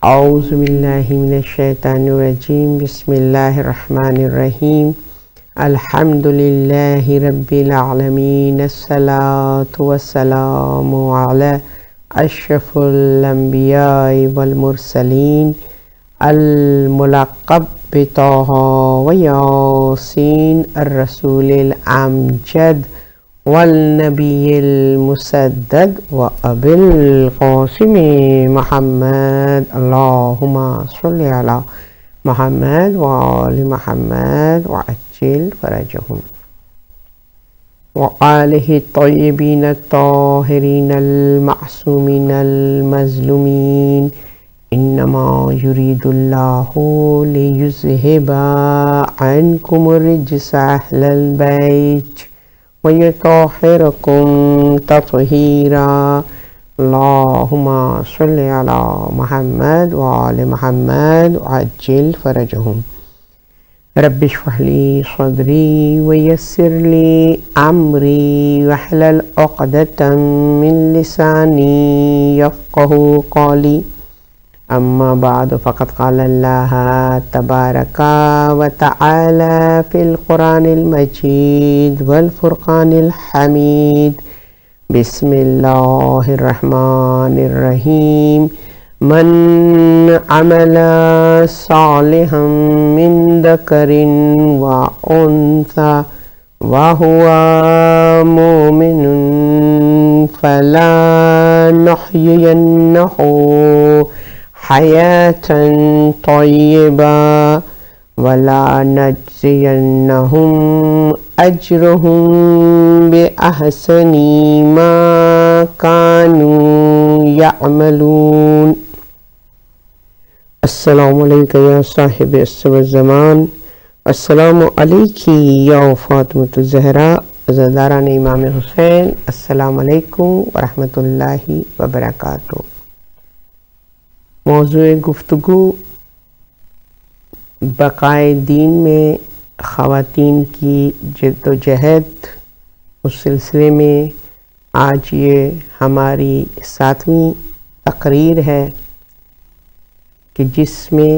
اعوذ باللہ من الشیطان الرجیم بسم اللہ الرحمن الرحیم الحمد للہ رب العالمین الصلاة والسلام علی اشرف الانبیاء والمرسلین الملقب بطہ ویاسین الرسول الامجد والنبی المسدد وابی القاسم محمد اللہم صلی علی محمد وآل محمد وعجل فرجهم وآلہ الطیبین الطاہرین المعصومین المظلومین انما یرید اللہ لیذہب عنکم الرجس اہل البیت وَيُطَهِّرَكُمْ تَطْهِيرًا اللہم صلی علی محمد وآل محمد وعجل فرجهم رب اشرح لی صدری ویسر لی امری واحلل عقدۃ من لسانی یفقهوا قولی اما بعد فقد قال اللہ تبارک وتعالی فی القرآن المجید والفرقان الحمید بسم اللہ الرحمن الرحیم من عمل صالحا من ذکر وانثی وهو مؤمن فلنحيينه حياة طيبة ولنجزينهم أجرهم بأحسن ما كانوا يعملون السلام علیکم یا صاحب الصبر الزمان، السلام علیکی یا فاطمۃ الزہرا عزاداران امام حسین، السلام علیکم ورحمۃ اللہ وبرکاتہ۔ موضوع گفتگو بقائے دین میں خواتین کی جد و جہد، اس سلسلے میں آج یہ ہماری 7ویں تقریر ہے کہ جس میں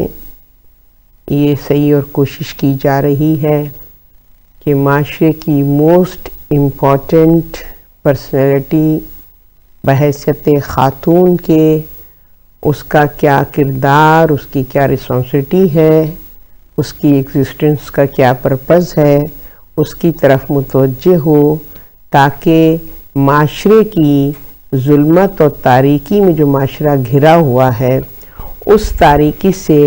یہ صحیح اور کوشش کی جا رہی ہے کہ معاشرے کی موسٹ امپورٹنٹ پرسنالٹی بحیثیت خاتون کے اس کا کیا کردار، اس کی کیا رسپانسبلٹی ہے، اس کی ایگزسٹنس کا کیا پرپز ہے، اس کی طرف متوجہ ہو تاکہ معاشرے کی ظلمت اور تاریکی میں جو معاشرہ گھرا ہوا ہے اس تاریکی سے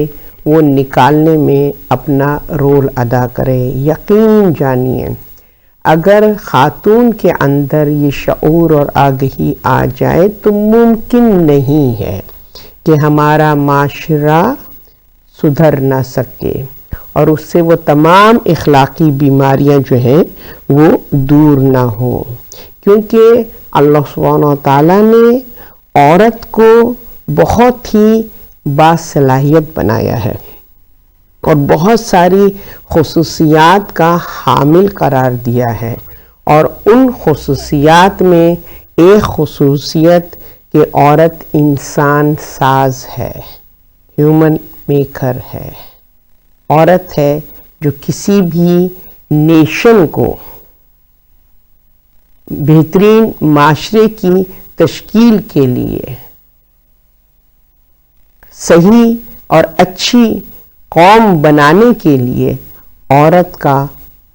وہ نکالنے میں اپنا رول ادا کرے۔ یقین جانیے اگر خاتون کے اندر یہ شعور اور آگہی آ جائے تو ممکن نہیں ہے کہ ہمارا معاشرہ سدھر نہ سکے اور اس سے وہ تمام اخلاقی بیماریاں جو ہیں وہ دور نہ ہوں، کیونکہ اللہ سبحانہ وتعالیٰ نے عورت کو بہت ہی باصلاحیت بنایا ہے اور بہت ساری خصوصیات کا حامل قرار دیا ہے، اور ان خصوصیات میں ایک خصوصیت کہ عورت انسان ساز ہے، ہیومن میکر ہے، عورت ہے جو کسی بھی نیشن کو بہترین معاشرے کی تشکیل کے لیے صحیح اور اچھی قوم بنانے کے لیے عورت کا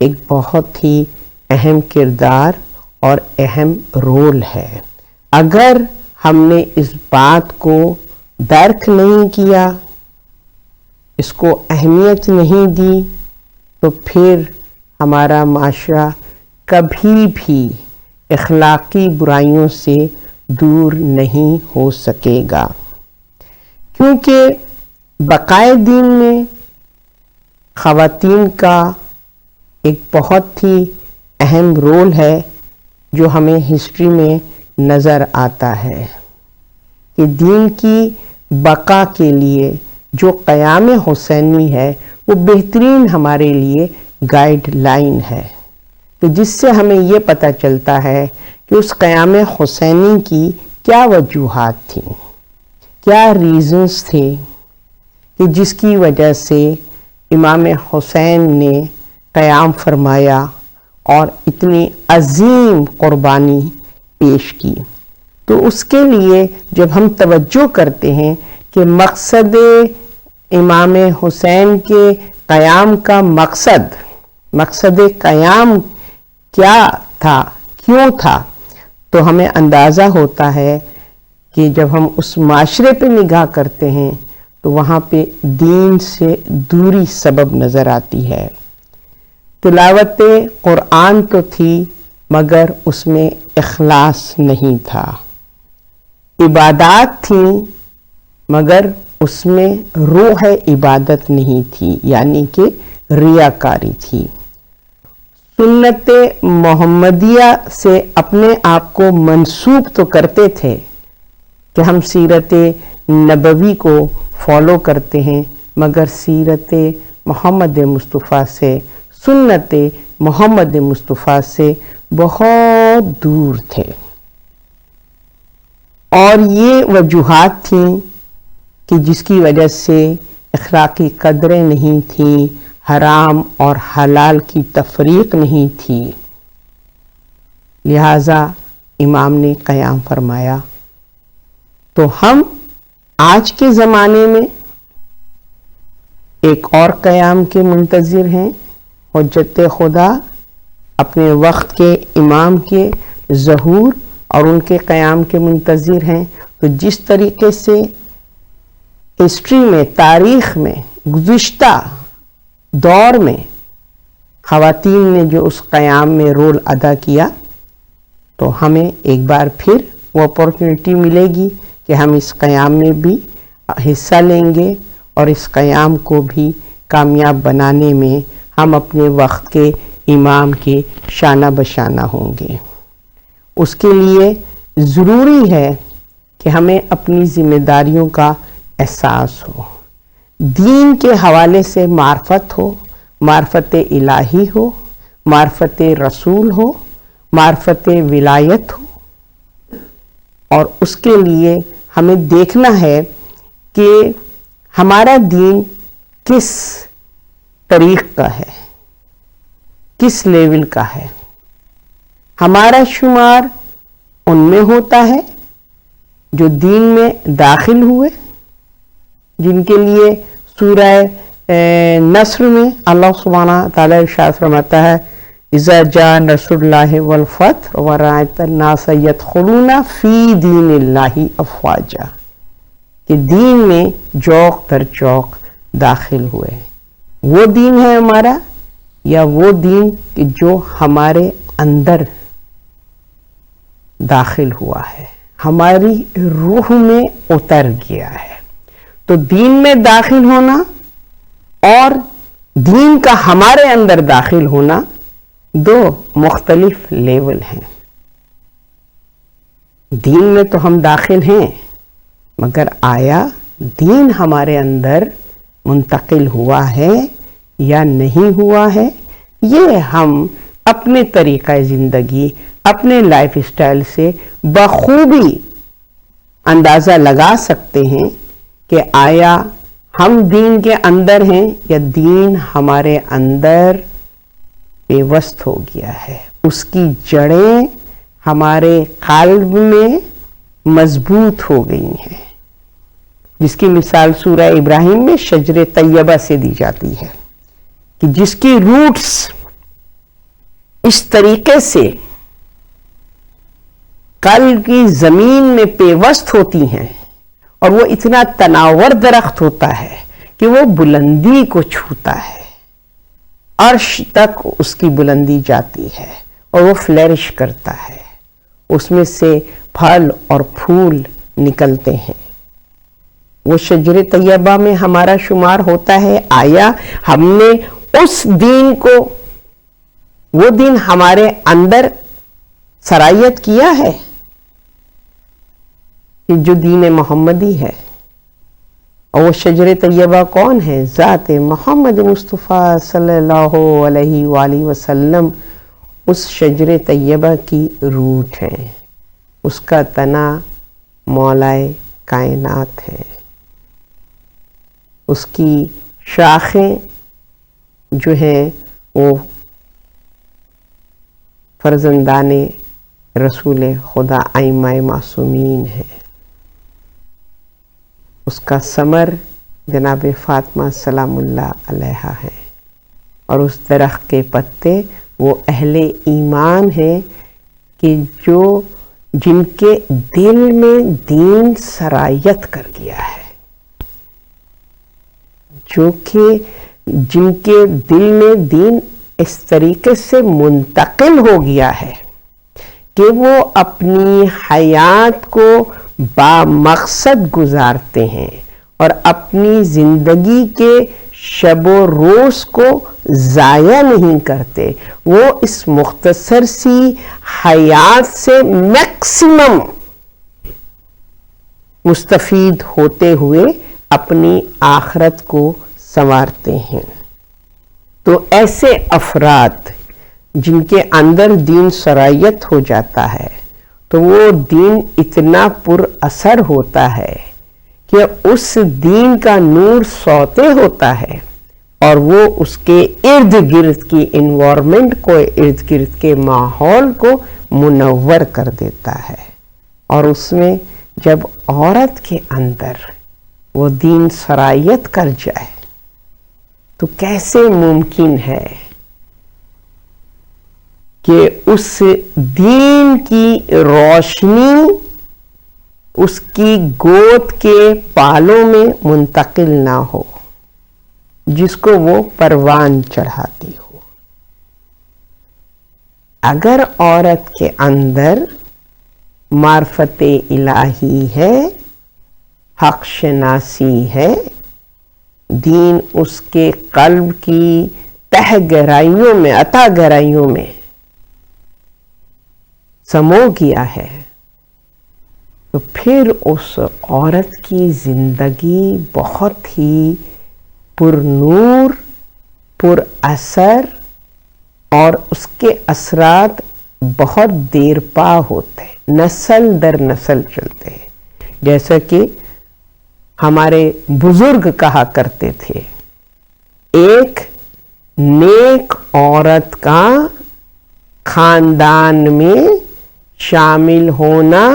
ایک بہت ہی اہم کردار اور اہم رول ہے۔ اگر ہم نے اس بات کو درک نہیں کیا، اس کو اہمیت نہیں دی، تو پھر ہمارا معاشرہ کبھی بھی اخلاقی برائیوں سے دور نہیں ہو سکے گا، کیونکہ بقائے دین میں خواتین کا ایک بہت ہی اہم رول ہے جو ہمیں ہسٹری میں نظر آتا ہے کہ دین کی بقا کے لیے جو قیام حسینی ہے وہ بہترین ہمارے لیے گائیڈ لائن ہے، کہ جس سے ہمیں یہ پتہ چلتا ہے کہ اس قیام حسینی کی کیا وجوہات تھیں، کیا ریزنز تھے کہ جس کی وجہ سے امام حسین نے قیام فرمایا اور اتنی عظیم قربانی پیش کی۔ تو اس کے لیے جب ہم توجہ کرتے ہیں کہ مقصد امام حسین کے قیام کا مقصد قیام کیا تھا، کیوں تھا، تو ہمیں اندازہ ہوتا ہے کہ جب ہم اس معاشرے پہ نگاہ کرتے ہیں تو وہاں پہ دین سے دوری سبب نظر آتی ہے۔ تلاوت قرآن تو تھی مگر اس میں اخلاص نہیں تھا، عبادات تھیں مگر اس میں روح عبادت نہیں تھی، یعنی کہ ریاکاری تھی۔ سنت محمدیہ سے اپنے آپ کو منسوب تو کرتے تھے کہ ہم سیرت نبوی کو فالو کرتے ہیں، مگر سیرت محمد مصطفیٰ سے، سنت محمد مصطفیٰ سے بہت دور تھے۔ اور یہ وجوہات تھیں کہ جس کی وجہ سے اخلاقی قدریں نہیں تھیں، حرام اور حلال کی تفریق نہیں تھی، لہذا امام نے قیام فرمایا۔ تو ہم آج کے زمانے میں ایک اور قیام کے منتظر ہیں، حجت خدا اپنے وقت کے امام کے ظہور اور ان کے قیام کے منتظر ہیں۔ تو جس طریقے سے ہسٹری میں، تاریخ میں، گزشتہ دور میں خواتین نے جو اس قیام میں رول ادا کیا، تو ہمیں ایک بار پھر وہ اپورچونٹی ملے گی کہ ہم اس قیام میں بھی حصہ لیں گے اور اس قیام کو بھی کامیاب بنانے میں ہم اپنے وقت کے امام کے شانہ بشانہ ہوں گے۔ اس کے لیے ضروری ہے کہ ہمیں اپنی ذمہ داریوں کا احساس ہو، دین کے حوالے سے معرفت ہو، معرفت الہی ہو، معرفت رسول ہو، معرفت ولایت ہو، اور اس کے لیے ہمیں دیکھنا ہے کہ ہمارا دین کس طریق کا ہے، کس لیول کا ہے۔ ہمارا شمار ان میں ہوتا ہے جو دین میں داخل ہوئے، جن کے لیے سورہ نصر میں اللہ سبحانہ تعالیٰ ارشاد فرماتا ہے اذا جاء نصر اللہ والفتح ورأیت الناس یدخلون فی دین اللہ افواجا، کہ دین میں جوق در جوق داخل ہوئے۔ وہ دین ہے ہمارا یا وہ دین کہ جو ہمارے اندر داخل ہوا ہے، ہماری روح میں اتر گیا ہے۔ تو دین میں داخل ہونا اور دین کا ہمارے اندر داخل ہونا دو مختلف لیول ہیں۔ دین میں تو ہم داخل ہیں، مگر آیا دین ہمارے اندر منتقل ہوا ہے یا نہیں ہوا ہے، یہ ہم اپنے طریقہ زندگی، اپنے لائف اسٹائل سے بخوبی اندازہ لگا سکتے ہیں کہ آیا ہم دین کے اندر ہیں یا دین ہمارے اندر پیوست ہو گیا ہے، اس کی جڑیں ہمارے قلب میں مضبوط ہو گئی ہیں، جس کی مثال سورہ ابراہیم میں شجر طیبہ سے دی جاتی ہے کہ جس کی روٹس اس طریقے سے قلب کی زمین میں پیوست ہوتی ہیں اور وہ اتنا تناور درخت ہوتا ہے کہ وہ بلندی کو چھوتا ہے، عرش تک اس کی بلندی جاتی ہے اور وہ فلیرش کرتا ہے، اس میں سے پھل اور پھول نکلتے ہیں۔ وہ شجر طیبہ میں ہمارا شمار ہوتا ہے۔ آیا ہم نے اس دین کو، وہ دین ہمارے اندر سرایت کیا ہے کہ جو دین محمدی ہے؟ اور وہ شجر طیبہ کون ہے؟ ذات محمد مصطفیٰ صلی اللہ علیہ وآلہ وسلم اس شجر طیبہ کی روٹ ہے، اس کا تنا مولا کائنات ہے۔ اس کی شاخیں جو ہیں وہ فرزندان رسول خدا ائمہ معصومین ہیں، اس کا ثمر جناب فاطمہ سلام اللہ علیہا ہے، اور اس درخت کے پتے وہ اہل ایمان ہیں کہ جن کے دل میں دین سرایت کر گیا ہے، جن کے دل میں دین اس طریقے سے منتقل ہو گیا ہے کہ وہ اپنی حیات کو بامقصد گزارتے ہیں اور اپنی زندگی کے شب و روز کو ضائع نہیں کرتے، وہ اس مختصر سی حیات سے میکسیمم مستفید ہوتے ہوئے اپنی آخرت کو سنوارتے ہیں۔ تو ایسے افراد جن کے اندر دین سرایت ہو جاتا ہے تو وہ دین اتنا پر اثر ہوتا ہے کہ اس دین کا نور سوتے ہوتا ہے اور وہ اس کے ارد گرد کی انوائرمنٹ کو، ارد گرد کے ماحول کو منور کر دیتا ہے، اور اس میں جب عورت کے اندر وہ دین سرایت کر جائے تو کیسے ممکن ہے کہ اس دین کی روشنی اس کی گود کے بالوں میں منتقل نہ ہو جس کو وہ پروان چڑھاتی ہو۔ اگر عورت کے اندر معرفت الہی ہے، حق شناسی ہے، دین اس کے قلب کی تہ گہرائیوں میں، عطا گہرائیوں میں سمو گیا ہے، تو پھر اس عورت کی زندگی بہت ہی پر نور، پر اثر، اور اس کے اثرات بہت دیر پا ہوتے ہیں، نسل در نسل چلتے ہیں۔ جیسا کہ ہمارے بزرگ کہا کرتے تھے، ایک نیک عورت کا خاندان میں شامل ہونا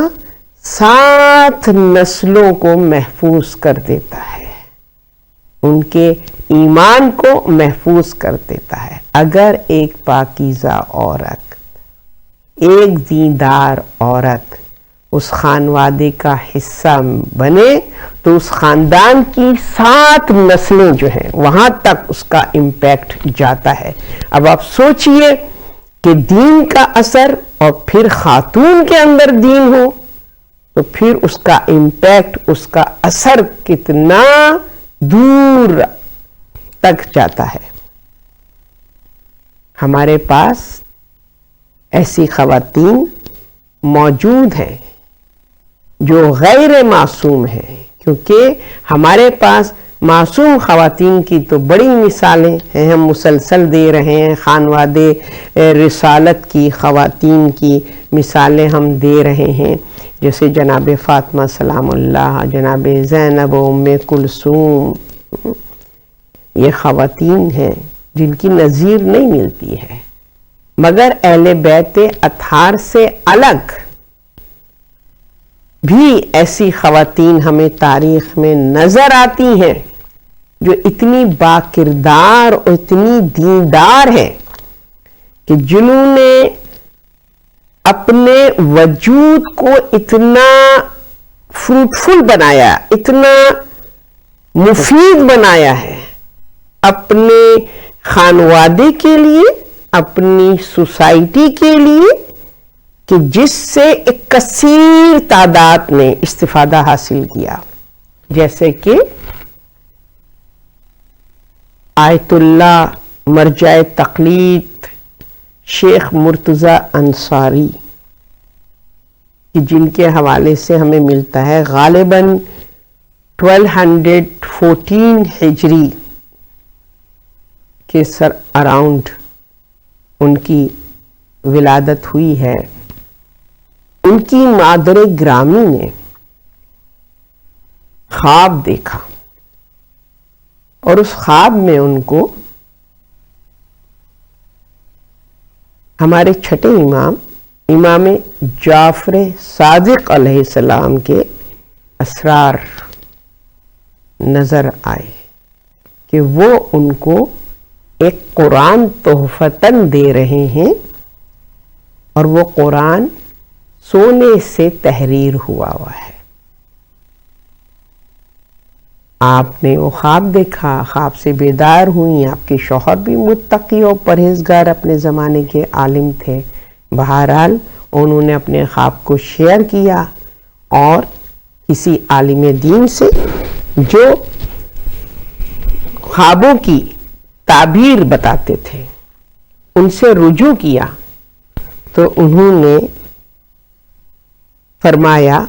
7 نسلوں کو محفوظ کر دیتا ہے، ان کے ایمان کو محفوظ کر دیتا ہے۔ اگر ایک پاکیزہ عورت، ایک دیندار عورت اس خانوادے کا حصہ بنے تو اس خاندان کی 7 نسلیں جو ہیں وہاں تک اس کا امپیکٹ جاتا ہے۔ اب آپ سوچئے کہ دین کا اثر اور پھر خاتون کے اندر دین ہو تو پھر اس کا امپیکٹ، اس کا اثر کتنا دور تک جاتا ہے۔ ہمارے پاس ایسی خواتین موجود ہیں جو غیر معصوم ہیں، کیونکہ ہمارے پاس معصوم خواتین کی تو بڑی مثالیں ہیں، ہم مسلسل دے رہے ہیں، خانوادے رسالت کی خواتین کی مثالیں ہم دے رہے ہیں، جیسے جناب فاطمہ سلام اللہ، جناب زینب و ام کلثوم، یہ خواتین ہیں جن کی نظیر نہیں ملتی ہے، مگر اہل بیت اطہار سے الگ بھی ایسی خواتین ہمیں تاریخ میں نظر آتی ہیں جو اتنی باکردار اور اتنی دیندار ہیں کہ جنہوں نے اپنے وجود کو اتنا فروٹفل بنایا، اتنا مفید بنایا ہے اپنے خانوادے کے لیے، اپنی سوسائٹی کے لیے، کہ جس سے ایک کثیر تعداد نے استفادہ حاصل کیا، جیسے کہ آیت اللہ مرجع تقلید شیخ مرتضی انصاری، جن کے حوالے سے ہمیں ملتا ہے غالباً 1214 ہجری کے اراؤنڈ ان کی ولادت ہوئی ہے۔ ان کی مادر گرامی نے خواب دیکھا اور اس خواب میں ان کو ہمارے چھٹے امام جعفر صادق علیہ السلام کے اسرار نظر آئے کہ وہ ان کو ایک قرآن تحفتاً دے رہے ہیں، اور وہ قرآن سونے سے تحریر ہوا ہے۔ آپ نے وہ خواب دیکھا، خواب سے بیدار ہوئی، آپ کے شوہر بھی متقی اور پرہیزگار اپنے زمانے کے عالم تھے۔ بہرحال انہوں نے اپنے خواب کو شیئر کیا، اور کسی عالم دین سے جو خوابوں کی تعبیر بتاتے تھے ان سے رجوع کیا، تو انہوں نے فرمایا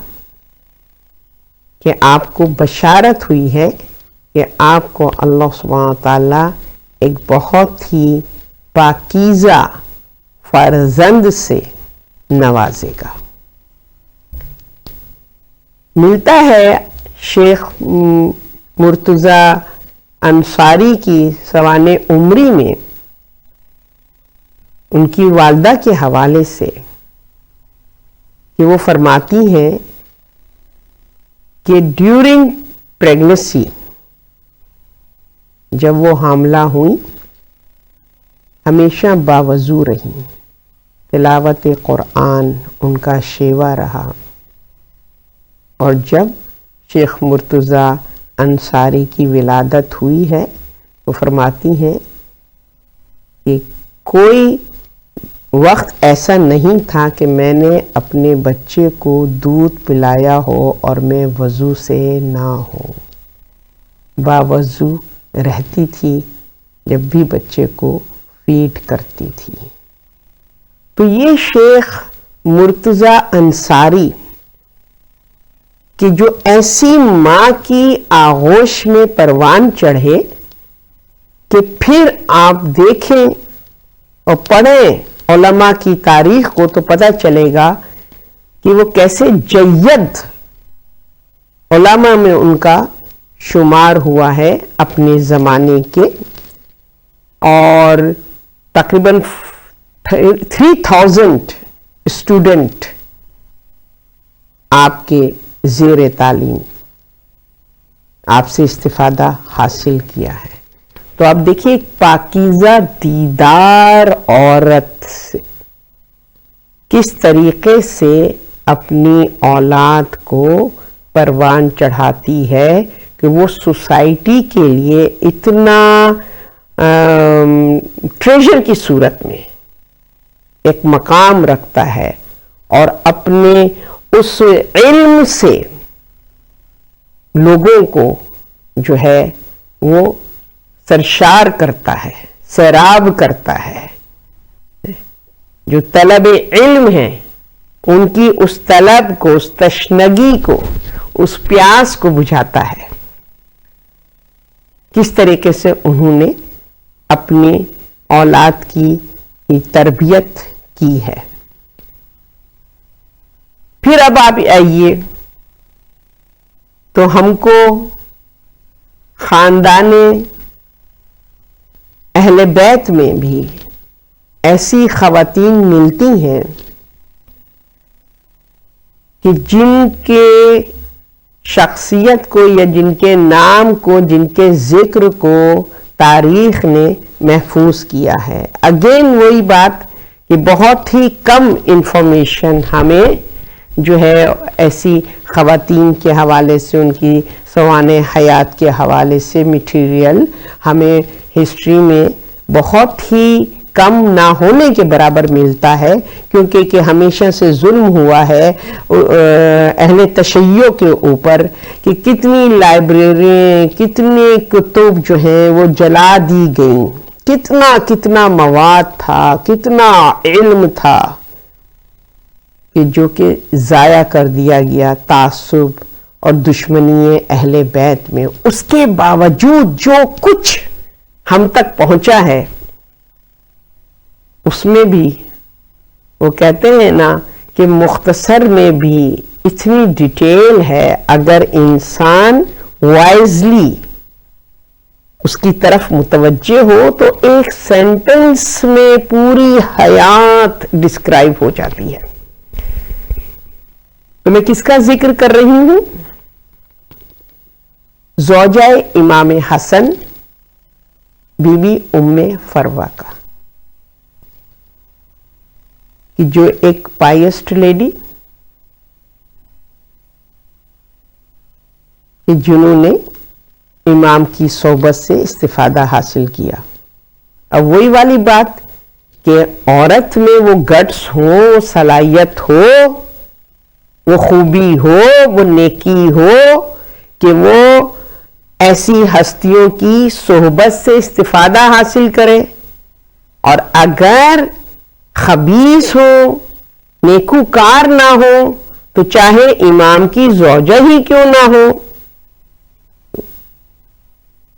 کہ آپ کو بشارت ہوئی ہے کہ آپ کو اللہ سبحانہ وتعالی ایک بہت ہی پاکیزہ فرزند سے نوازے گا۔ ملتا ہے شیخ مرتضی انصاری کی سوانح عمری میں ان کی والدہ کے حوالے سے کہ وہ فرماتی ہیں کہ ڈیورنگ پریگنسی، جب وہ حاملہ ہوئیں، ہمیشہ باوضو رہیں، تلاوت قرآن ان کا شیوا رہا، اور جب شیخ مرتضی انصاری کی ولادت ہوئی ہے وہ فرماتی ہیں کہ کوئی وقت ایسا نہیں تھا کہ میں نے اپنے بچے کو دودھ پلایا ہو اور میں وضو سے نہ ہوں، باوضو رہتی تھی جب بھی بچے کو فیڈ کرتی تھی۔ تو یہ شیخ مرتضی انصاری کہ جو ایسی ماں کی آغوش میں پروان چڑھے کہ پھر آپ دیکھیں اور پڑھیں علماء کی تاریخ کو تو پتہ چلے گا کہ وہ کیسے جید علماء میں ان کا شمار ہوا ہے اپنے زمانے کے، اور تقریباً 3000 اسٹوڈنٹ آپ کے زیر تعلیم آپ سے استفادہ حاصل کیا ہے۔ تو آپ دیکھیے ایک پاکیزہ دیدار عورت کس طریقے سے اپنی اولاد کو پروان چڑھاتی ہے کہ وہ سوسائٹی کے لیے اتنا ٹریجر کی صورت میں ایک مقام رکھتا ہے، اور اپنے اس علم سے لوگوں کو جو ہے وہ سرشار کرتا ہے، سیراب کرتا ہے۔ جو طلب علم ہے ان کی اس طلب کو، اس تشنگی کو، اس پیاس کو بجھاتا ہے۔ کس طریقے سے انہوں نے اپنی اولاد کی تربیت کی ہے۔ پھر اب آپ آئیے تو ہم کو خاندان اہل بیت میں بھی ایسی خواتین ملتی ہیں کہ جن کے شخصیت کو یا جن کے نام کو، جن کے ذکر کو تاریخ نے محفوظ کیا ہے۔ اگین وہی بات کہ بہت ہی کم انفارمیشن ہمیں جو ہے ایسی خواتین کے حوالے سے، ان کی سوانح حیات کے حوالے سے مٹیریل ہمیں ہسٹری میں بہت ہی کم نہ ہونے کے برابر ملتا ہے، کیونکہ کہ ہمیشہ سے ظلم ہوا ہے اہل تشیع کے اوپر کہ کتنی لائبریری، کتنے کتب جو ہیں وہ جلا دی گئیں، کتنا مواد تھا، کتنا علم تھا کہ جو کہ ضائع کر دیا گیا تعصب اور دشمنی اہل بیت میں۔ اس کے باوجود جو کچھ ہم تک پہنچا ہے اس میں بھی وہ کہتے ہیں نا کہ مختصر میں بھی اتنی ڈیٹیل ہے، اگر انسان وائزلی اس کی طرف متوجہ ہو تو ایک سینٹنس میں پوری حیات ڈسکرائب ہو جاتی ہے. تو میں کس کا ذکر کر رہی ہوں؟ زوجہ امام حسن بی بی ام فروا کا، کہ جو ایک پائسٹ لیڈی جنہوں نے امام کی صحبت سے استفادہ حاصل کیا. اب وہی والی بات کہ عورت میں وہ گٹس ہو، وہ صلاحیت ہو، وہ خوبی ہو، وہ نیکی ہو کہ وہ ایسی ہستیوں کی صحبت سے استفادہ حاصل کرے، اور اگر خبیث ہو، نیکوکار نہ ہو، تو چاہے امام کی زوجہ ہی کیوں نہ ہو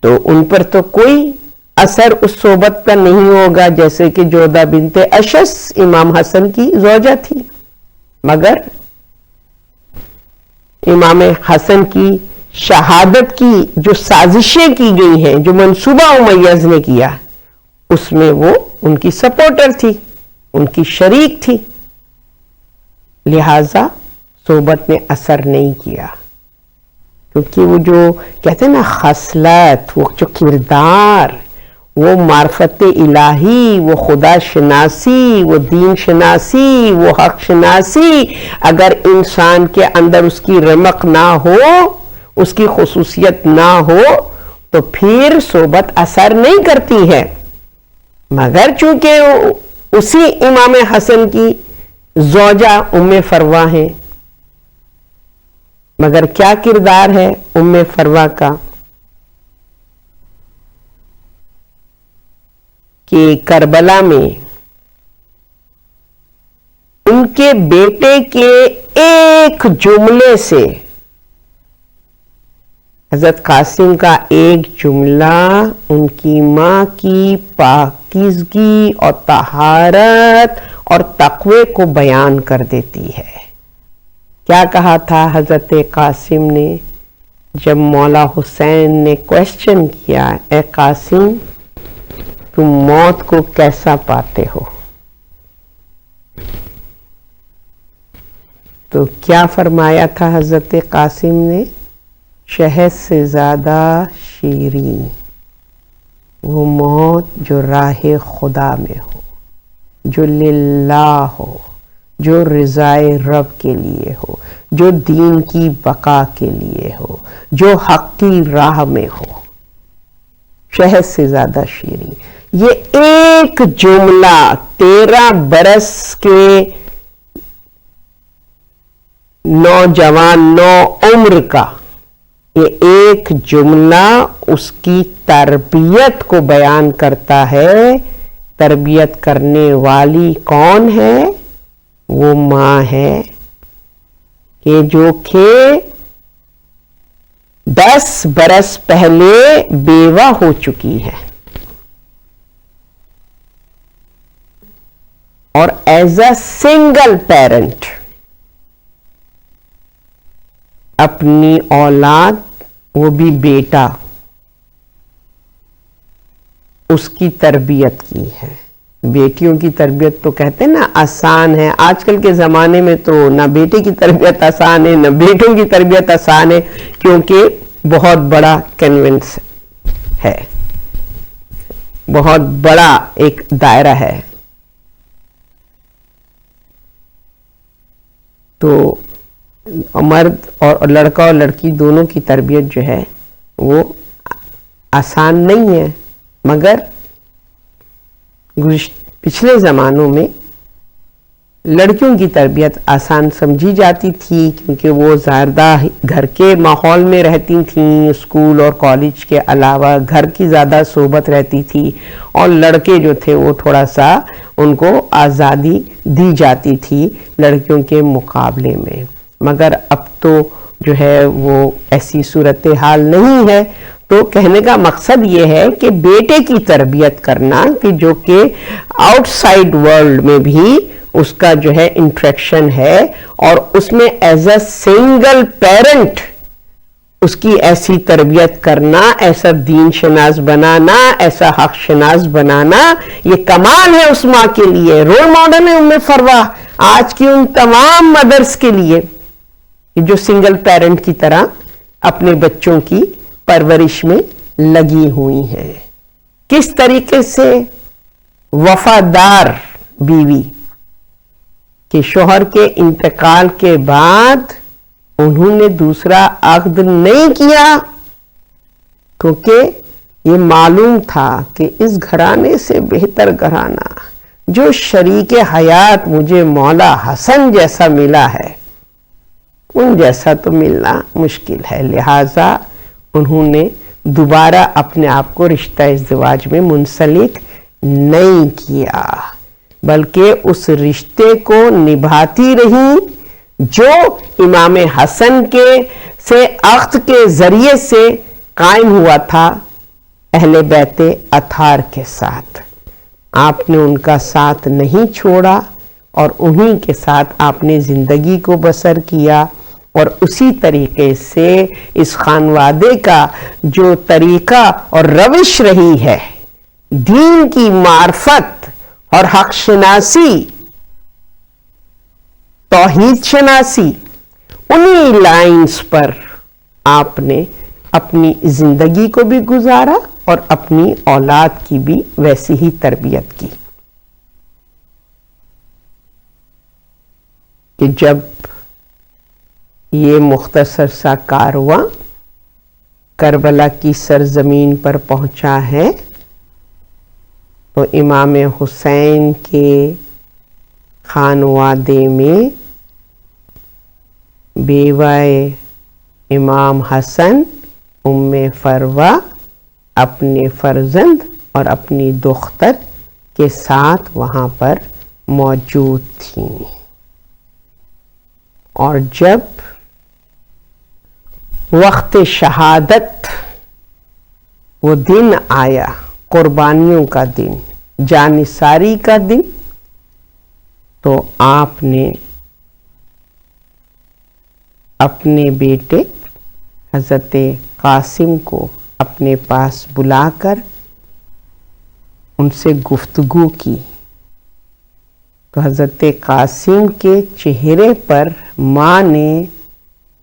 تو ان پر تو کوئی اثر اس صحبت کا نہیں ہوگا. جیسے کہ جودہ بنت اشس امام حسن کی زوجہ تھی، مگر امام حسن کی شہادت کی جو سازشیں کی گئی ہیں، جو منصوبہ امیز نے کیا، اس میں وہ ان کی سپورٹر تھی، ان کی شریک تھی، لہذا صحبت نے اثر نہیں کیا. کیونکہ وہ جو کہتے ہیں نا خصلت، وہ جو کردار، وہ معرفت الہی، وہ خدا شناسی، وہ دین شناسی، وہ حق شناسی، اگر انسان کے اندر اس کی رمق نہ ہو، اس کی خصوصیت نہ ہو تو پھر صحبت اثر نہیں کرتی ہے. مگر چونکہ اسی امام حسن کی زوجہ ام فروا ہیں، مگر کیا کردار ہے ام فروا کا کہ کربلا میں ان کے بیٹے کے ایک جملے سے، حضرت قاسم کا ایک جملہ ان کی ماں کی پاکیزگی اور طہارت اور تقوی کو بیان کر دیتی ہے. کیا کہا تھا حضرت قاسم نے جب مولا حسین نے کوشچن کیا، اے قاسم تم موت کو کیسا پاتے ہو؟ تو کیا فرمایا تھا حضرت قاسم نے؟ شہد سے زیادہ شیریں وہ موت جو راہ خدا میں ہو، جو للہ ہو، جو رضائے رب کے لیے ہو، جو دین کی بقا کے لیے ہو، جو حق کی راہ میں ہو. شہد سے زیادہ شیریں، یہ ایک جملہ 13 برس کے نوجوان نو عمر کا یہ ایک جملہ اس کی تربیت کو بیان کرتا ہے. تربیت کرنے والی کون ہے؟ وہ ماں ہے کہ جو کہ 10 برس پہلے بیوہ ہو چکی ہے، اور ایز اے سنگل پیرنٹ اپنی اولاد، وہ بھی بیٹا، اس کی تربیت کی ہے. بیٹیوں کی تربیت تو کہتے ہیں نا آسان ہے. آج کل کے زمانے میں تو نہ بیٹے کی تربیت آسان ہے، نہ بیٹوں کی تربیت آسان ہے، کیونکہ بہت بڑا کنونس ہے، بہت بڑا ایک دائرہ ہے. تو مرد اور لڑکا اور لڑکی دونوں کی تربیت جو ہے وہ آسان نہیں ہے. مگر پچھلے زمانوں میں لڑکیوں کی تربیت آسان سمجھی جاتی تھی، کیونکہ وہ زیادہ گھر کے ماحول میں رہتی تھیں، اسکول اور کالج کے علاوہ گھر کی زیادہ صحبت رہتی تھی، اور لڑکے جو تھے وہ تھوڑا سا ان کو آزادی دی جاتی تھی لڑکیوں کے مقابلے میں. مگر اب تو جو ہے وہ ایسی صورتحال نہیں ہے. تو کہنے کا مقصد یہ ہے کہ بیٹے کی تربیت کرنا کہ جو کہ آؤٹ سائڈ ورلڈ میں بھی اس کا جو ہے انٹریکشن ہے، اور اس میں ایز اے سنگل پیرنٹ اس کی ایسی تربیت کرنا، ایسا دین شناس بنانا، ایسا حق شناس بنانا، یہ کمال ہے اس ماں کے لیے، رول ماڈل ہے ام فروا آج کی ان تمام مدرس کے لیے جو سنگل پیرنٹ کی طرح اپنے بچوں کی پرورش میں لگی ہوئی ہیں۔ کس طریقے سے وفادار بیوی کہ شوہر کے انتقال کے بعد انہوں نے دوسرا عقد نہیں کیا، کیونکہ یہ معلوم تھا کہ اس گھرانے سے بہتر گھرانہ جو شریک حیات مجھے مولا حسن جیسا ملا ہے ان جیسا تو ملنا مشکل ہے، لہٰذا انہوں نے دوبارہ اپنے آپ کو رشتہ ازدواج میں منسلک نہیں کیا، بلکہ اس رشتے کو نبھاتی رہی جو امام حسن کے سے عقد کے ذریعے سے قائم ہوا تھا اہل بیت اطہار کے ساتھ۔ آپ نے ان کا ساتھ نہیں چھوڑا اور انہی کے ساتھ آپ نے زندگی کو بسر کیا، اور اسی طریقے سے اس خانوادے کا جو طریقہ اور روش رہی ہے دین کی معرفت اور حق شناسی، توحید شناسی، انہی لائنز پر آپ نے اپنی زندگی کو بھی گزارا اور اپنی اولاد کی بھی ویسی ہی تربیت کی کہ جب یہ مختصر سا کارواں کربلا کی سرزمین پر پہنچا ہے تو امام حسین کے خانوادے میں بیوہ امام حسن ام فروا اپنے فرزند اور اپنی دختر کے ساتھ وہاں پر موجود تھیں، اور جب وقت شہادت وہ دن آیا، قربانیوں کا دن، جانثاری کا دن، تو آپ نے اپنے بیٹے حضرت قاسم کو اپنے پاس بلا کر ان سے گفتگو کی، تو حضرت قاسم کے چہرے پر ماں نے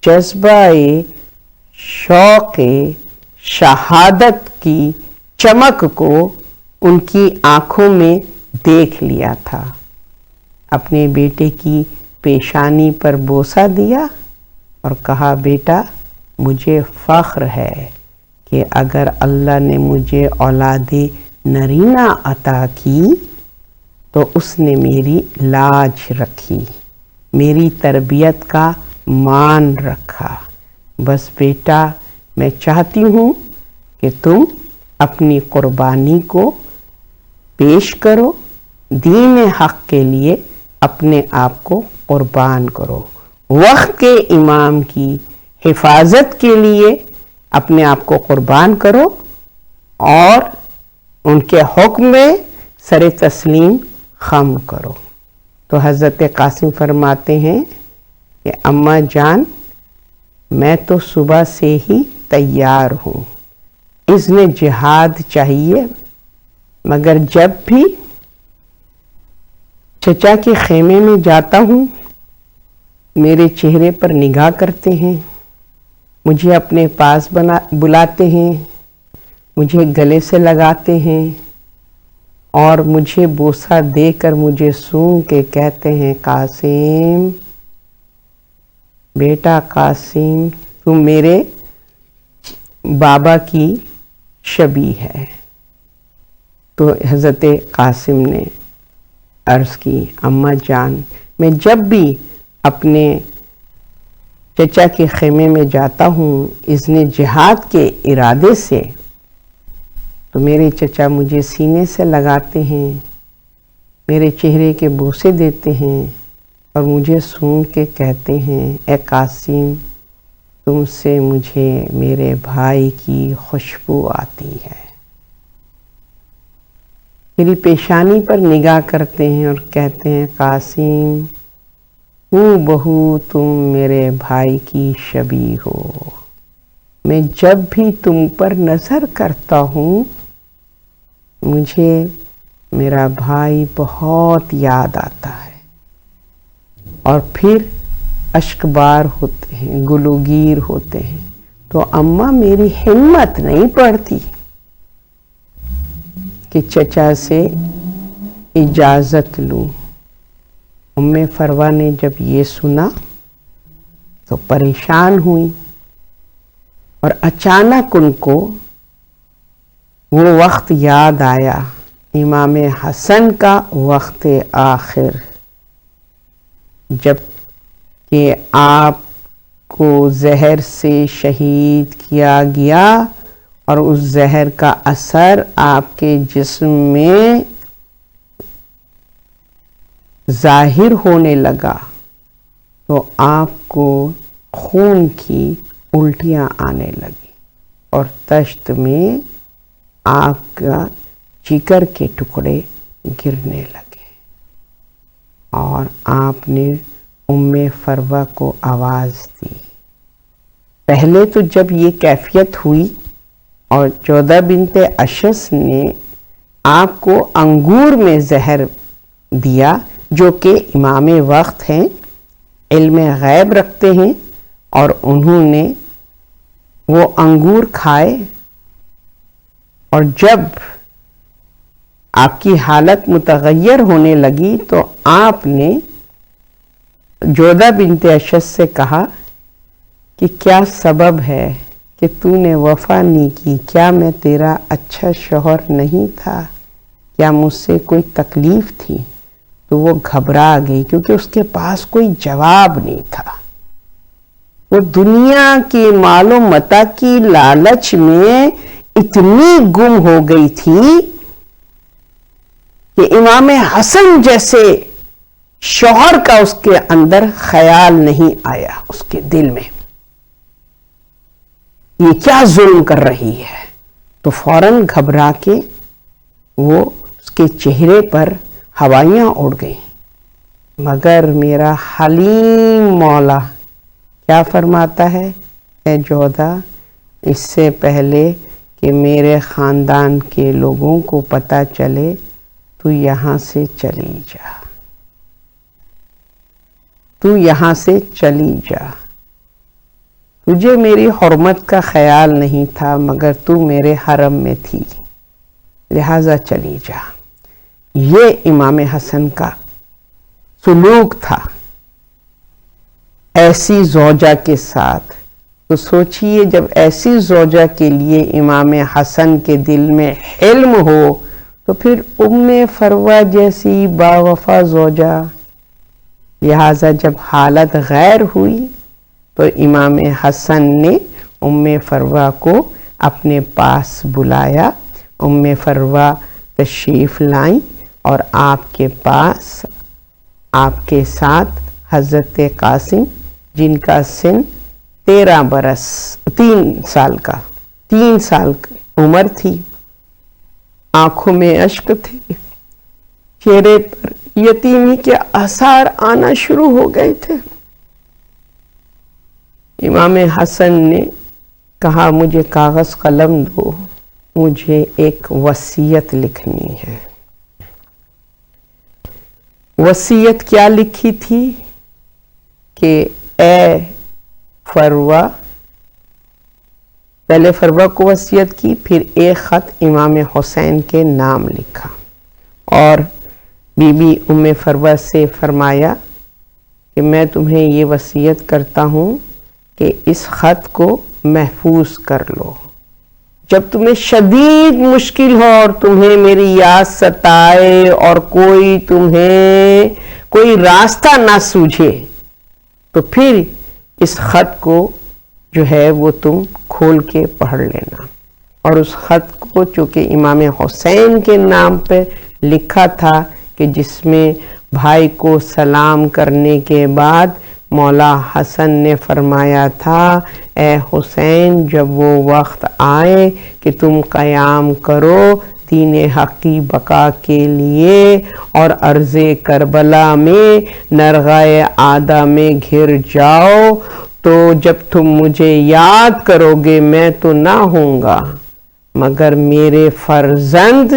جذبہ شوق شہادت کی چمک کو ان کی آنکھوں میں دیکھ لیا تھا، اپنے بیٹے کی پیشانی پر بوسہ دیا اور کہا، بیٹا مجھے فخر ہے کہ اگر اللہ نے مجھے اولاد نرینہ عطا کی تو اس نے میری لاج رکھی، میری تربیت کا مان رکھا، بس بیٹا میں چاہتی ہوں کہ تم اپنی قربانی کو پیش کرو، دین حق کے لیے اپنے آپ کو قربان کرو، وقت کے امام کی حفاظت کے لیے اپنے آپ کو قربان کرو اور ان کے حکم میں سر تسلیم خم کرو۔ تو حضرت قاسم فرماتے ہیں کہ اماں جان میں تو صبح سے ہی تیار ہوں، اذن جہاد چاہیے، مگر جب بھی چچا کے خیمے میں جاتا ہوں میرے چہرے پر نگاہ کرتے ہیں، مجھے اپنے پاس بلاتے ہیں، مجھے گلے سے لگاتے ہیں اور مجھے بوسہ دے کر مجھے سونگ کے کہتے ہیں، قاسم بیٹا قاسم تم میرے بابا کی شبیہ ہے۔ تو حضرت قاسم نے عرض کی، اماں جان میں جب بھی اپنے چچا کے خیمے میں جاتا ہوں اذن جہاد کے ارادے سے تو میرے چچا مجھے سینے سے لگاتے ہیں، میرے چہرے کے بوسے دیتے ہیں اور مجھے سونگ کے کہتے ہیں، اے قاسم تم سے مجھے میرے بھائی کی خوشبو آتی ہے، میری پیشانی پر نگاہ کرتے ہیں اور کہتے ہیں، قاسم بہو تم میرے بھائی کی شبیہ ہو۔ میں جب بھی تم پر نظر کرتا ہوں مجھے میرا بھائی بہت یاد آتا ہے، اور پھر اشکبار ہوتے ہیں، گلوگیر ہوتے ہیں، تو اماں میری ہمت نہیں پڑتی کہ چچا سے اجازت لوں۔ ام فروا نے جب یہ سنا تو پریشان ہوئی، اور اچانک ان کو وہ وقت یاد آیا، امام حسن کا وقت آخر، جب کہ آپ کو زہر سے شہید کیا گیا اور اس زہر کا اثر آپ کے جسم میں ظاہر ہونے لگا، تو آپ کو خون کی الٹیاں آنے لگی اور تشت میں آپ کا جگر کے ٹکڑے گرنے لگے، اور آپ نے ام فروا کو آواز دی۔ پہلے تو جب یہ کیفیت ہوئی اور جودہ بنت اشس نے آپ کو انگور میں زہر دیا، جو کہ امام وقت ہیں، علم غیب رکھتے ہیں، اور انہوں نے وہ انگور کھائے، اور جب آپ کی حالت متغیر ہونے لگی تو آپ نے جودہ بنت اشس سے کہا کہ کیا سبب ہے کہ تو نے وفا نہیں کی؟ کیا میں تیرا اچھا شوہر نہیں تھا؟ کیا مجھ سے کوئی تکلیف تھی؟ تو وہ گھبرا گئی، کیونکہ اس کے پاس کوئی جواب نہیں تھا۔ وہ دنیا کی مال و متاع کی لالچ میں اتنی گم ہو گئی تھی کہ امام حسن جیسے شوہر کا اس کے اندر خیال نہیں آیا، اس کے دل میں یہ کیا ظلم کر رہی ہے۔ تو فوراً گھبرا کے وہ اس کے چہرے پر ہوائیاں اڑ گئیں، مگر میرا حلیم مولا کیا فرماتا ہے، اے جودہ، اس سے پہلے کہ میرے خاندان کے لوگوں کو پتہ چلے تو یہاں سے چلی جا، تو یہاں سے چلی جا۔ تجھے میری حرمت کا خیال نہیں تھا، مگر تو میرے حرم میں تھی، لہذا چلی جا۔ یہ امام حسن کا سلوک تھا ایسی زوجہ کے ساتھ۔ تو سوچئے جب ایسی زوجہ کے لیے امام حسن کے دل میں حلم ہو تو پھر ام فروا جیسی باوفا زوجہ۔ لہذا جب حالت غیر ہوئی تو امام حسن نے ام فروا کو اپنے پاس بلایا، ام فروا تشریف لائیں اور آپ کے پاس آپ کے ساتھ حضرت قاسم، جن کا سن 3 سال کی عمر تھی، آنکھوں میں اشک تھے، چہرے پر یتیمی کے آثار آنا شروع ہو گئے تھے۔ امام حسن نے کہا مجھے کاغذ قلم دو، مجھے ایک وصیت لکھنی ہے۔ وصیت کیا لکھی تھی کہ اے فروا، پہلے فروا کو وصیت کی، پھر ایک خط امام حسین کے نام لکھا، اور بی بی ام فروا سے فرمایا کہ میں تمہیں یہ وصیت کرتا ہوں کہ اس خط کو محفوظ کر لو۔ جب تمہیں شدید مشکل ہو اور تمہیں میری یاد ستائے اور تمہیں کوئی راستہ نہ سوجھے تو پھر اس خط کو جو ہے وہ تم کھول کے پڑھ لینا۔ اور اس خط کو چونکہ امام حسین کے نام پہ لکھا تھا، کہ جس میں بھائی کو سلام کرنے کے بعد مولا حسن نے فرمایا تھا اے حسین، جب وہ وقت آئے کہ تم قیام کرو دین حق کی بقا کے لیے اور ارض کربلا میں نرغہ آدھا میں گھر جاؤ، تو جب تم مجھے یاد کرو گے میں تو نہ ہوں گا، مگر میرے فرزند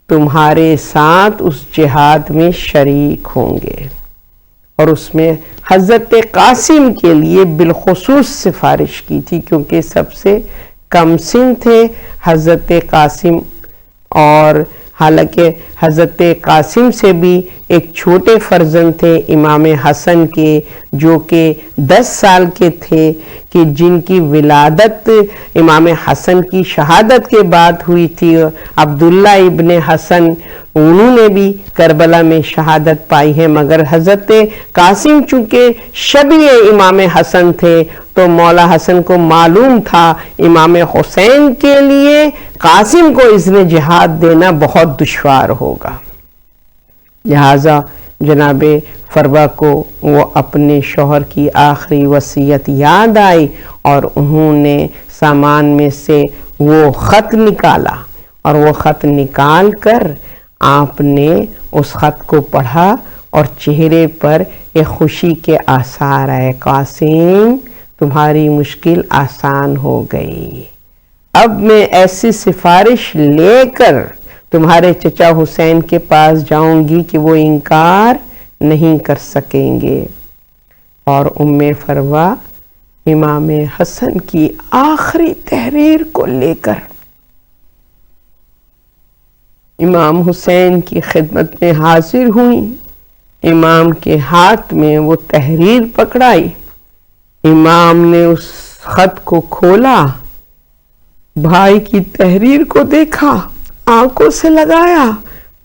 تمہارے ساتھ اس جہاد میں شریک ہوں گے۔ اور اس میں حضرت قاسم کے لیے بالخصوص سفارش کی تھی، کیونکہ سب سے کم سن تھے حضرت قاسم، اور حالانکہ حضرت قاسم سے بھی ایک چھوٹے فرزند تھے امام حسن کے، جو کہ 10 سال کے تھے، کہ جن کی ولادت امام حسن کی شہادت کے بعد ہوئی تھی۔ عبداللہ ابن حسن انہوں نے بھی کربلا میں شہادت پائی ہے، مگر حضرت قاسم چونکہ شبیہ امام حسن تھے تو مولا حسن کو معلوم تھا امام حسین کے لیے قاسم کو اذن جہاد دینا بہت دشوار ہوگا، لہذا جناب فروا کو وہ اپنے شوہر کی آخری وصیت یاد آئی، اور انہوں نے سامان میں سے وہ خط نکالا، اور وہ خط نکال کر آپ نے اس خط کو پڑھا اور چہرے پر ایک خوشی کے آثار آئے۔ قاسم تمہاری مشکل آسان ہو گئی، اب میں ایسی سفارش لے کر تمہارے چچا حسین کے پاس جاؤں گی کہ وہ انکار نہیں کر سکیں گے۔ اور ام فروا امام حسن کی آخری تحریر کو لے کر امام حسین کی خدمت میں حاضر ہوئی، امام کے ہاتھ میں وہ تحریر پکڑائی، امام نے اس خط کو کھولا، بھائی کی تحریر کو دیکھا، آنکھوں سے لگایا،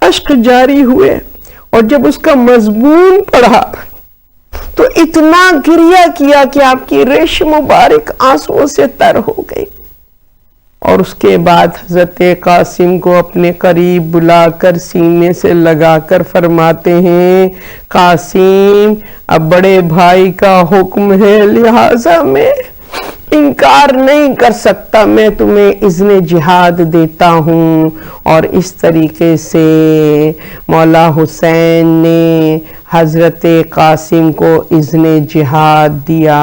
اشک جاری ہوئے، اور جب اس کا مضمون پڑھا تو اتنا گریہ کیا کہ آپ کی ریش مبارک آنسوؤں سے تر ہو گئی۔ اور اس کے بعد حضرت قاسم کو اپنے قریب بلا کر سینے سے لگا کر فرماتے ہیں، قاسم اب بڑے بھائی کا حکم ہے، لہذا میں انکار نہیں کر سکتا، میں تمہیں اذن جہاد دیتا ہوں۔ اور اس طریقے سے مولا حسین نے حضرت قاسم کو اذن جہاد دیا۔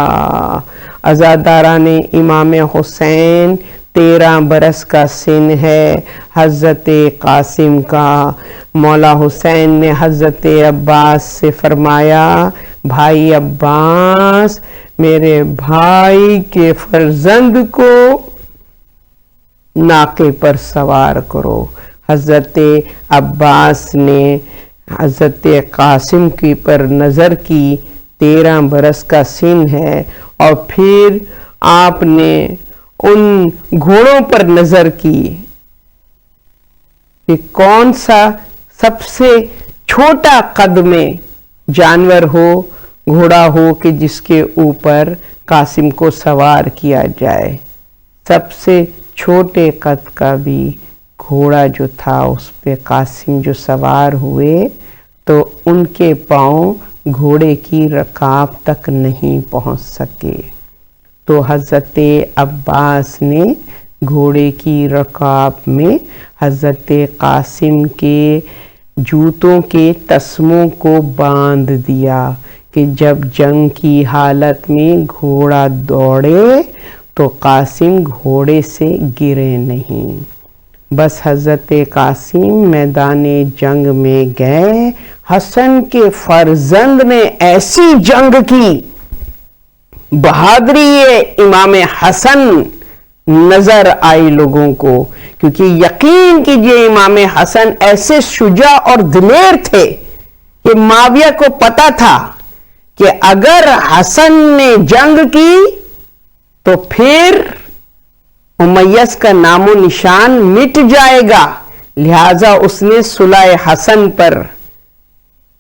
عزاداران امام حسین 13 برس کا سن ہے حضرت قاسم کا۔ مولا حسین نے حضرت عباس سے فرمایا، بھائی عباس میرے بھائی کے فرزند کو ناقے پر سوار کرو۔ حضرت عباس نے حضرت قاسم کی پر نظر کی، 13 برس کا سن ہے، اور پھر آپ نے ان گھوڑوں پر نظر کی کہ کون سا سب سے چھوٹا قد میں جانور ہو، گھوڑا ہو کہ جس کے اوپر قاسم کو سوار کیا جائے۔ سب سے چھوٹے قد کا بھی گھوڑا جو تھا اس پہ قاسم جو سوار ہوئے تو ان کے پاؤں گھوڑے کی رکاب تک نہیں پہنچ سکے، تو حضرت عباس نے گھوڑے کی رکاب میں حضرت قاسم کے جوتوں کے تسموں کو باندھ دیا کہ جب جنگ کی حالت میں گھوڑا دوڑے تو قاسم گھوڑے سے گرے نہیں۔ بس حضرت قاسم میدان جنگ میں گئے، حسن کے فرزند نے ایسی جنگ کی، بہادری امام حسن نظر آئی لوگوں کو، کیونکہ یقین کیجئے امام حسن ایسے شجاع اور دلیر تھے کہ معاویہ کو پتا تھا کہ اگر حسن نے جنگ کی تو پھر امیہ کا نام و نشان مٹ جائے گا، لہذا اس نے صلح حسن پر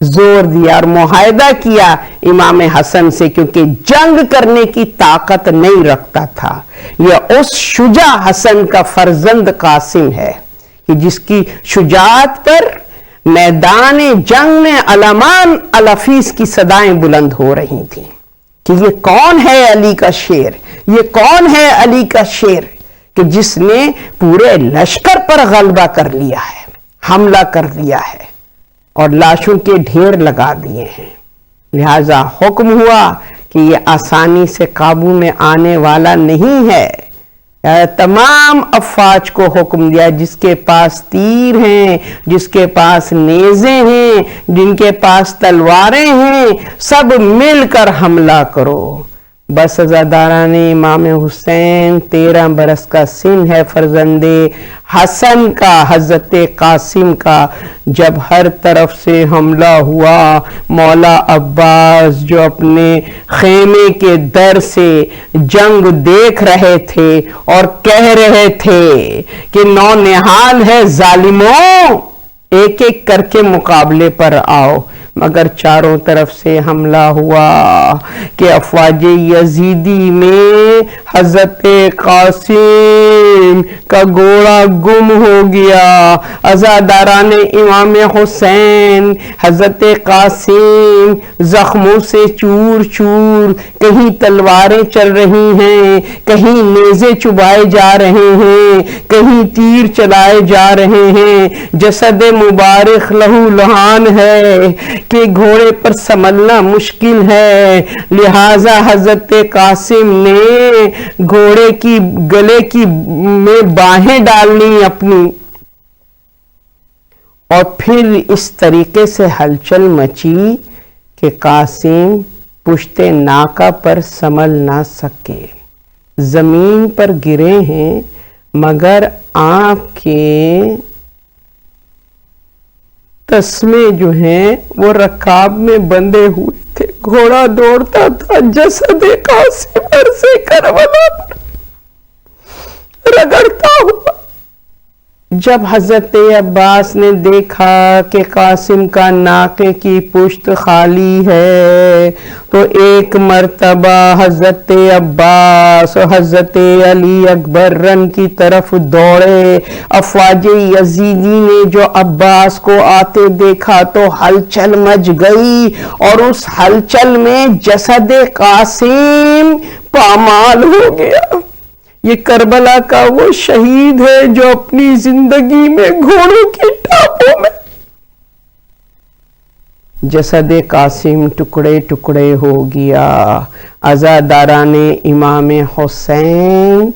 زور دیا اور معاہدہ کیا امام حسن سے، کیونکہ جنگ کرنے کی طاقت نہیں رکھتا تھا۔ یہ اس شجاع حسن کا فرزند قاسم ہے کہ جس کی شجاعت پر میدان جنگ میں علمان الافیس کی صدائیں بلند ہو رہی تھیں کہ یہ کون ہے علی کا شیر، یہ کون ہے علی کا شیر کہ جس نے پورے لشکر پر غلبہ کر لیا ہے، حملہ کر لیا ہے اور لاشوں کے ڈھیر لگا دیے ہیں۔ لہذا حکم ہوا کہ یہ آسانی سے قابو میں آنے والا نہیں ہے۔ تمام افواج کو حکم دیا، جس کے پاس تیر ہیں، جس کے پاس نیزے ہیں، جن کے پاس تلواریں ہیں، سب مل کر حملہ کرو۔ بس عزاداران امام حسین 13 برس کا سن ہے فرزند حسن کا، حضرت قاسم کا۔ جب ہر طرف سے حملہ ہوا، مولا عباس جو اپنے خیمے کے در سے جنگ دیکھ رہے تھے اور کہہ رہے تھے کہ نونہال ہے ظالموں، ایک ایک کر کے مقابلے پر آؤ، مگر چاروں طرف سے حملہ ہوا کہ افواج یزیدی میں حضرت قاسم کا گھوڑا گم ہو گیا۔ عزاداران امام حسین حضرت قاسم زخموں سے چور چور، کہیں تلواریں چل رہی ہیں، کہیں نیزے چبائے جا رہے ہیں، کہیں تیر چلائے جا رہے ہیں، جسد مبارک لہو لہان ہے کہ گھوڑے پر سنبھلنا مشکل ہے، لہذا حضرت قاسم نے گھوڑے کی گلے کی میں باہیں ڈالنی اپنی، اور پھر اس طریقے سے ہلچل مچی کہ قاسم پشت ناکہ پر سنبھل نہ سکے، زمین پر گرے ہیں، مگر آنکھ کے تسمے جو ہیں وہ رکاب میں بندھے ہوئے تھے۔ گھوڑا دوڑتا تھا، جسد قاسم عرض کربلا پر رگڑتا ہوا۔ جب حضرت عباس نے دیکھا کہ قاسم کا ناکے کی پشت خالی ہے تو ایک مرتبہ حضرت عباس اور حضرت علی اکبر رن کی طرف دوڑے۔ افواج یزیدی نے جو عباس کو آتے دیکھا تو ہلچل مچ گئی، اور اس ہلچل میں جسد قاسم پامال ہو گیا۔ یہ کربلا کا وہ شہید ہے جو اپنی زندگی میں گھوڑوں کی ٹاپوں میں جسد قاسم ٹکڑے ٹکڑے ہو گیا۔ عزاداران امام حسین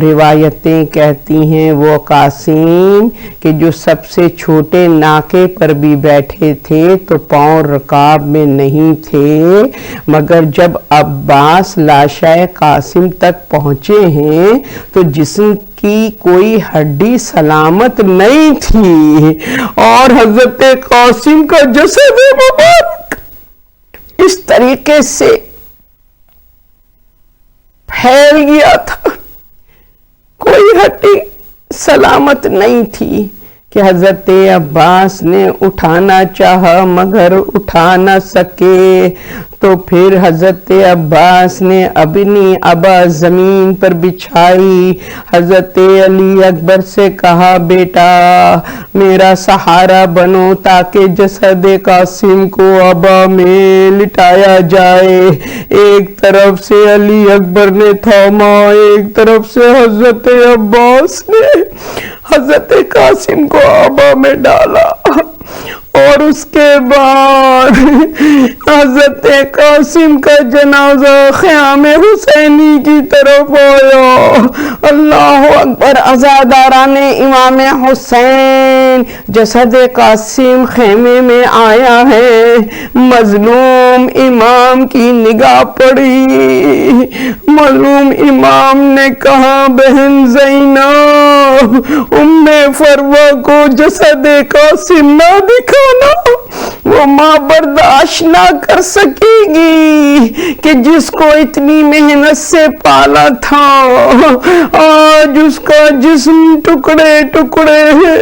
روایتیں کہتی ہیں وہ قاسم کہ جو سب سے چھوٹے ناکے پر بھی بیٹھے تھے تو پاؤں رکاب میں نہیں تھے، مگر جب عباس لاشائے قاسم تک پہنچے ہیں تو جسم کی کوئی ہڈی سلامت نہیں تھی، اور حضرت قاسم کا جسد مبارک اس طریقے سے پھیل گیا تھا، کوئی ہڈی سلامت نہیں تھی کہ حضرت عباس نے اٹھانا چاہا مگر اٹھا نہ سکے۔ تو پھر حضرت عباس نے اپنی ابا زمین پر بچھائی، حضرت علی اکبر سے کہا بیٹا میرا سہارا بنو تاکہ جسد قاسم کو ابا میں لٹایا جائے۔ ایک طرف سے علی اکبر نے تھاما، ایک طرف سے حضرت عباس نے حضرت قاسم کو ابا میں ڈالا، اور اس کے بعد حضرت قاسم کا جنازہ خیام حسینی کی طرف آیا۔ اللہ اکبر۔ عزاداران امام حسین جسد قاسم خیمے میں آیا ہے، مظلوم امام کی نگاہ پڑی، مظلوم امام نے کہا بہن زینب ام فروہ کو جسد قاسم نہ دکھانا، وہ ماں برداشت نہ کر سکے گی کہ جس کو اتنی محنت سے پالا تھا آج اس کا جسم ٹکڑے ٹکڑے ہے۔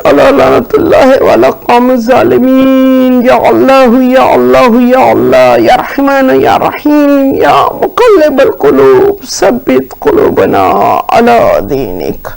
اللہ لعنت اللہ والا قوم الظالمین۔ یا اللہ یا اللہ یا اللہ یا رحمان یا رحیم یا مقلب القلوب ثبت قلوبنا علی دینک۔